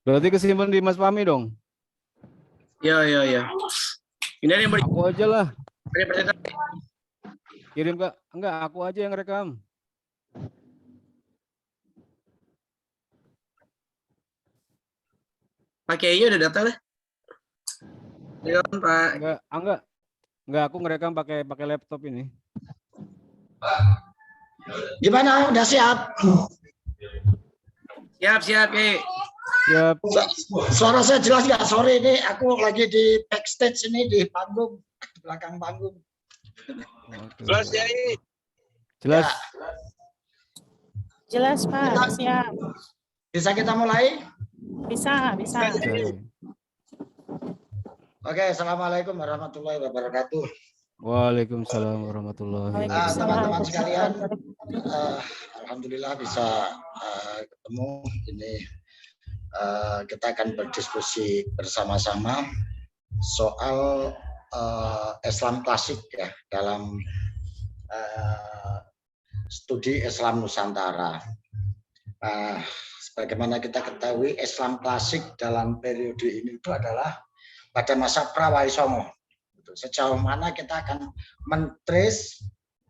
Berarti kesimpan di Mas Fahmi dong. Ya. Ini ada yang beri. Aku aja lah. Ada percetakan. Kirim ke enggak, aku aja yang rekam. Pakainya udah daftar lah. Leon, Pak. Enggak, aku ngerekam pakai laptop ini. Gimana? Udah siap? Siap, Ki. Siap. Suara saya jelas nggak? Sorry, ini aku lagi di backstage ini di panggung, belakang panggung. Jelas ya, ini. Jelas. Ya. Jelas, Pak. Siap. Bisa kita mulai? Bisa. Oke, assalamualaikum warahmatullahi wabarakatuh. Waalaikumsalam warahmatullahi wabarakatuh. Teman-teman sekalian, alhamdulillah bisa ketemu. Ini kita akan berdiskusi bersama-sama soal Islam klasik ya dalam studi Islam Nusantara. Sebagaimana kita ketahui, Islam klasik dalam periode ini itu adalah pada masa Prawaisongo. Sejauh mana kita akan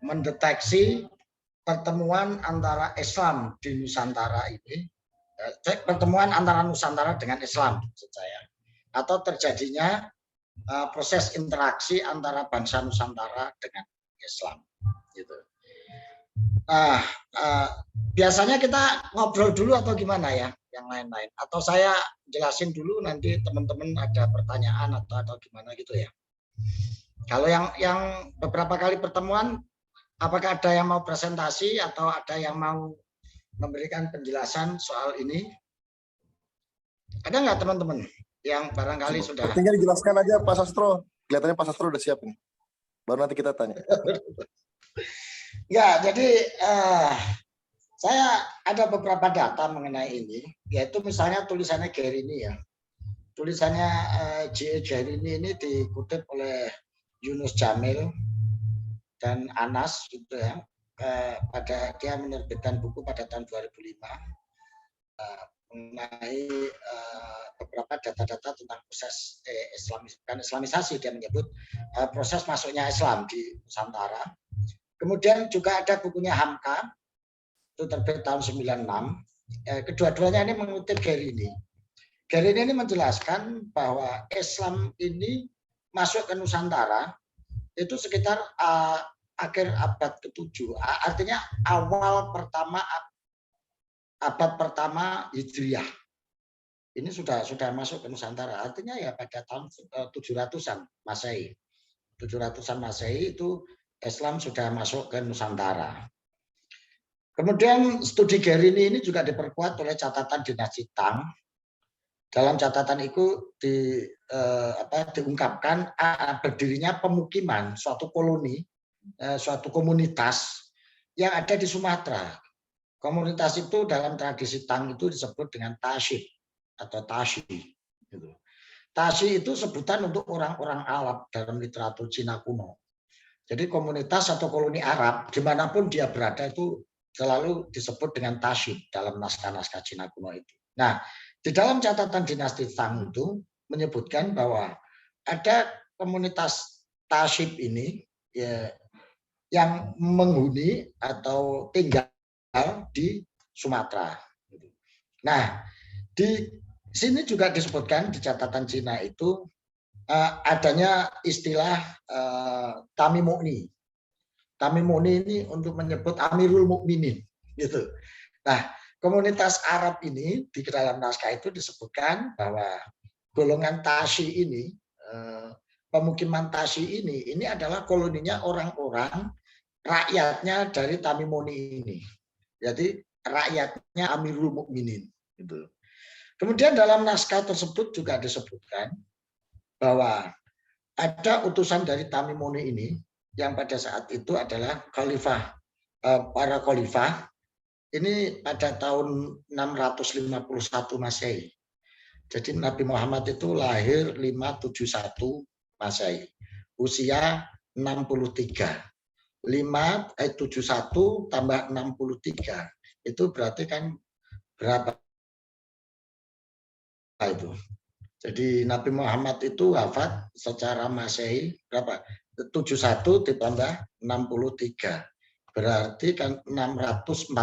mendeteksi pertemuan antara Islam di Nusantara ini, pertemuan antara Nusantara dengan Islam, maksud saya, atau terjadinya proses interaksi antara bangsa Nusantara dengan Islam. Gitu. Biasanya kita ngobrol dulu atau gimana ya, yang lain-lain, atau saya jelasin dulu nanti teman-teman ada pertanyaan atau gimana gitu ya. Kalau yang beberapa kali pertemuan, apakah ada yang mau presentasi atau ada yang mau memberikan penjelasan soal ini? Ada nggak teman-teman yang barangkali sudah? Tinggal dijelaskan aja Pak Sastro. Kelihatannya Pak Sastro udah siap nih. Baru nanti kita tanya. Ya, jadi saya ada beberapa data mengenai ini, yaitu misalnya tulisannya Gerini ya. Tulisannya J.E. Gerini ini dikutip oleh Yunus Jamil dan Anas gitu ya. Pada dia menerbitkan buku pada tahun 2005 mengenai beberapa data-data tentang proses Islamisasi. Dia menyebut proses masuknya Islam di Nusantara. Kemudian juga ada bukunya Hamka, itu terbit tahun 96. Kedua-duanya ini mengutip Gerini. Gerini ini menjelaskan bahwa Islam ini masuk ke Nusantara itu sekitar akhir abad ke-7, artinya awal pertama abad pertama Hijriah. Ini sudah masuk ke Nusantara, artinya ya pada tahun 700-an Masehi. 700-an Masehi itu Islam sudah masuk ke Nusantara. Kemudian studi Gerini ini juga diperkuat oleh catatan dinasti Tang. Dalam catatan itu diungkapkan berdirinya pemukiman suatu koloni, suatu komunitas yang ada di Sumatera. Komunitas itu dalam tradisi Tang itu disebut dengan Tashi atau Tashi. Tashi itu sebutan untuk orang-orang Arab dalam literatur Cina kuno. Jadi komunitas atau koloni Arab dimanapun dia berada itu selalu disebut dengan Tashi dalam naskah-naskah Cina kuno itu. Nah, di dalam catatan dinasti Tang itu menyebutkan bahwa ada komunitas Tashi ini ya, yang menghuni atau tinggal di Sumatera. Nah, di sini juga disebutkan di catatan Cina itu adanya istilah Tamimuni. Tamimuni ini untuk menyebut Amirul Mukminin, gitu. Nah, komunitas Arab ini di dalam naskah itu disebutkan bahwa golongan Tashi ini, pemukiman Tashi ini adalah koloninya orang-orang rakyatnya dari Tamimuni ini. Jadi rakyatnya Amirul Mukminin. Gitu. Kemudian dalam naskah tersebut juga disebutkan bahwa ada utusan dari Tamimuni ini yang pada saat itu adalah khalifah, para khalifah. Ini pada tahun 651 Masehi. Jadi Nabi Muhammad itu lahir 571 Masehi. Usia 63. 71 tambah 63. Itu berarti kan berapa itu? Jadi Nabi Muhammad itu wafat secara Masehi berapa? 71 ditambah 63. Berarti kan 614.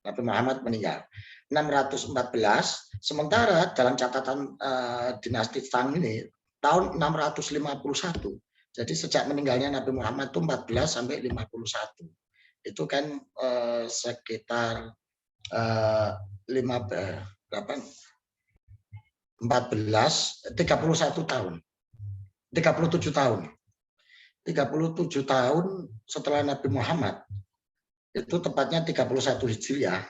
Nabi Muhammad meninggal. 614. Sementara dalam catatan dinasti Tang ini tahun 651. Jadi sejak meninggalnya Nabi Muhammad itu 14 sampai 51. Itu kan sekitar 31 tahun. 37 tahun. 37 tahun setelah Nabi Muhammad. Itu tepatnya 31 Hijriah.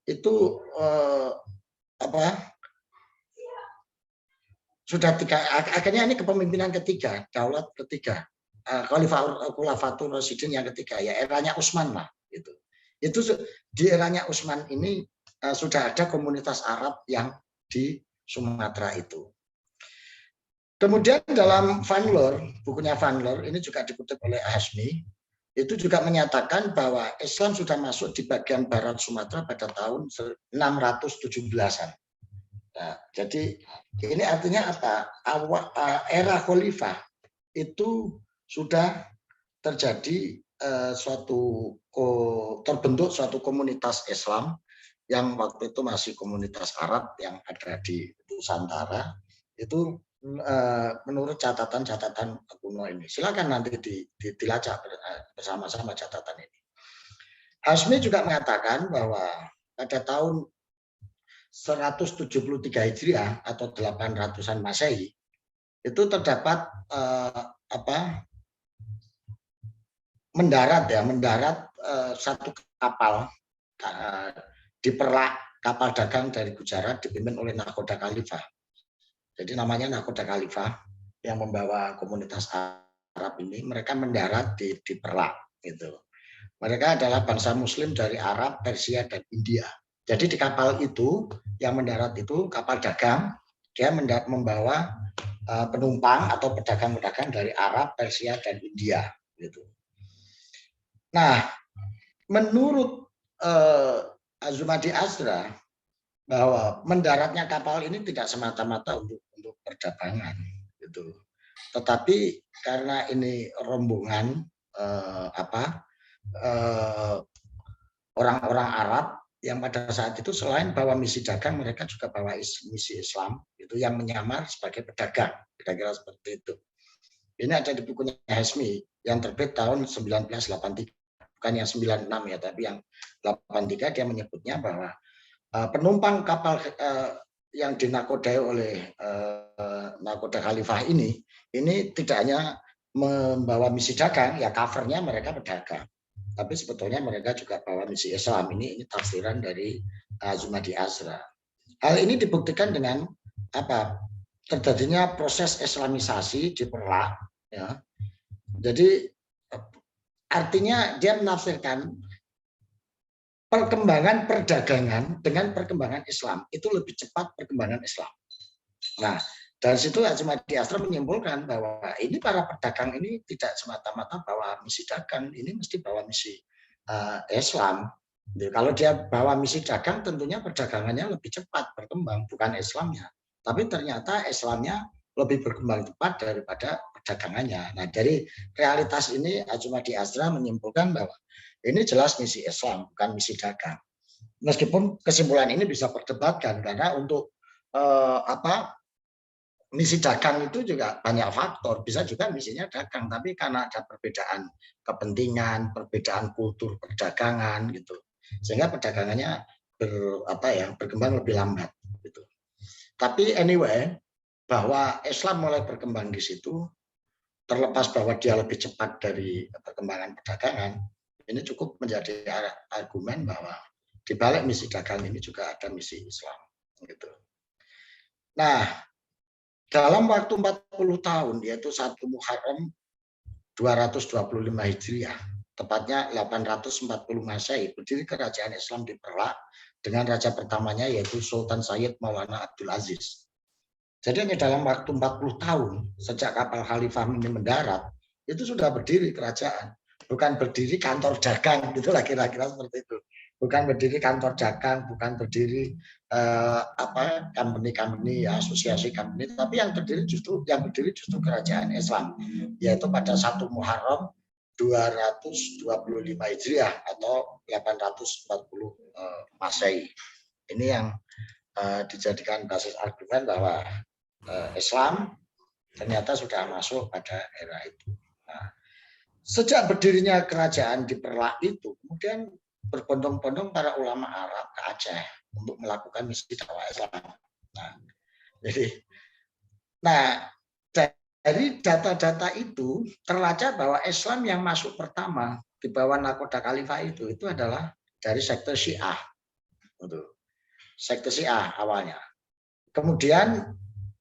Itu sudah akhirnya ini kepemimpinan ketiga, daulat ketiga. Khulafatul Rasyidin yang ketiga, ya eranya Utsman lah. Itu di eranya Utsman ini sudah ada komunitas Arab yang di Sumatera itu. Kemudian dalam Van Loor, bukunya Van Loor, ini juga dikutip oleh Hasmi, itu juga menyatakan bahwa Islam sudah masuk di bagian barat Sumatera pada tahun 617-an. Nah, jadi ini artinya apa? Era khalifah itu sudah terjadi terbentuk suatu komunitas Islam yang waktu itu masih komunitas Arab yang ada di Nusantara. Itu menurut catatan kuno ini. Silakan nanti dilacak bersama-sama catatan ini. Hasmi juga mengatakan bahwa pada tahun 173 Hijriah atau 800-an Masehi itu terdapat mendarat satu kapal di Perlak, kapal dagang dari Gujarat dipimpin oleh Nakhoda Khalifah. Jadi namanya Nakhoda Khalifah yang membawa komunitas Arab ini, mereka mendarat di Perlak gitu. Mereka adalah bangsa Muslim dari Arab, Persia dan India. Jadi di kapal itu yang mendarat itu kapal dagang, dia membawa penumpang atau pedagang-pedagang dari Arab, Persia dan India gitu. Nah, menurut Azumadi Azra bahwa mendaratnya kapal ini tidak semata-mata untuk perdagangan gitu. Tetapi karena ini rombongan orang-orang Arab yang pada saat itu selain bawa misi dagang, mereka juga bawa misi Islam itu yang menyamar sebagai pedagang, kira-kira seperti itu. Ini ada di bukunya Hasmi yang terbit tahun 1983, bukan yang 96 ya, tapi yang 83 dia menyebutnya bahwa penumpang kapal yang dinakodai oleh Nakhoda Khalifah ini tidak hanya membawa misi dagang, ya covernya mereka pedagang. Tapi sebetulnya mereka juga bawa misi Islam. Ini tafsiran dari Azumadi Azra. Hal ini dibuktikan dengan terjadinya proses Islamisasi di Perlak. Ya. Jadi artinya dia menafsirkan perkembangan perdagangan dengan perkembangan Islam itu lebih cepat perkembangan Islam. Nah, dari situ Azumadi Azra menyimpulkan bahwa ini para pedagang ini tidak semata-mata bawa misi dagang, ini mesti bawa misi Islam. Jadi, kalau dia bawa misi dagang, tentunya perdagangannya lebih cepat berkembang, bukan Islamnya. Tapi ternyata Islamnya lebih berkembang cepat daripada perdagangannya. Nah, dari realitas ini Azumadi Azra menyimpulkan bahwa ini jelas misi Islam, bukan misi dagang. Meskipun kesimpulan ini bisa perdebatkan karena untuk misi dagang itu juga banyak faktor, bisa juga misinya dagang, tapi karena ada perbedaan kepentingan, perbedaan kultur perdagangan gitu, sehingga perdagangannya berkembang lebih lambat gitu. Tapi anyway, bahwa Islam mulai berkembang di situ, terlepas bahwa dia lebih cepat dari perkembangan perdagangan, ini cukup menjadi argumen bahwa di balik misi dagang ini juga ada misi Islam gitu. Nah, dalam waktu 40 tahun, yaitu 1 Muharram 225 Hijriah, tepatnya 840 Masehi, berdiri kerajaan Islam di Perlak dengan raja pertamanya yaitu Sultan Sayyid Maulana Abdul Aziz. Jadi ini dalam waktu 40 tahun sejak kapal Khalifah ini mendarat, itu sudah berdiri kerajaan. bukan berdiri kantor dagang, gitulah kira-kira seperti itu. Bukan berdiri kantor dagang, bukan berdiri company, asosiasi company, tapi yang berdiri justru kerajaan Islam, yaitu pada 1 Muharram 225 Hijriah atau 840 Masehi. Ini yang dijadikan basis argumen bahwa Islam ternyata sudah masuk pada era itu. Nah, sejak berdirinya kerajaan di Perlak itu, kemudian berbondong-bondong para ulama Arab ke Aceh untuk melakukan misi dakwah Islam. Dari data-data itu terlacak bahwa Islam yang masuk pertama di bawah nakoda Khalifah itu adalah dari sekte Syiah. Sekte Syiah awalnya. Kemudian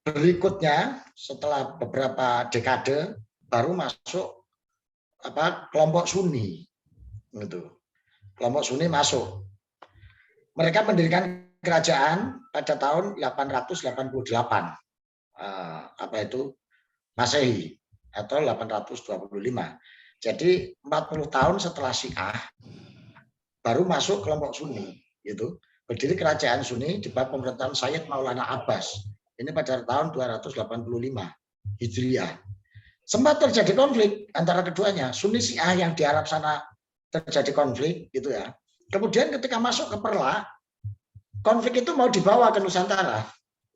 berikutnya setelah beberapa dekade baru masuk kelompok Sunni. Kelompok Sunni masuk. Mereka mendirikan kerajaan pada tahun 888. Masehi atau 825. Jadi 40 tahun setelah Syiah baru masuk kelompok Sunni, gitu. Berdiri kerajaan Sunni di bawah pemerintahan Sayyid Maulana Abbas. Ini pada tahun 285 Hijriah. Sempat terjadi konflik antara keduanya. Sunni Syiah yang di Arab sana terjadi konflik, gitu ya. Kemudian ketika masuk ke Perlak, konflik itu mau dibawa ke Nusantara.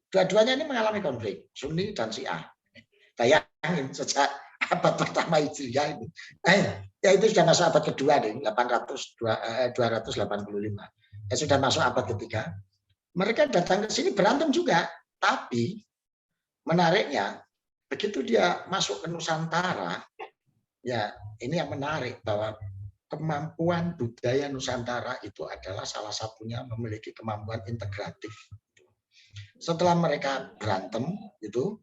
Dua-duanya ini mengalami konflik, Sunni dan Syiah. Bayangin sejak abad pertama Hijriah ini. Ya itu sudah masuk abad kedua nih, 285. Ya sudah masuk abad ketiga. Mereka datang ke sini berantem juga, tapi menariknya begitu dia masuk ke Nusantara, ya ini yang menarik bahwa kemampuan budaya Nusantara itu adalah salah satunya memiliki kemampuan integratif. Setelah mereka berantem itu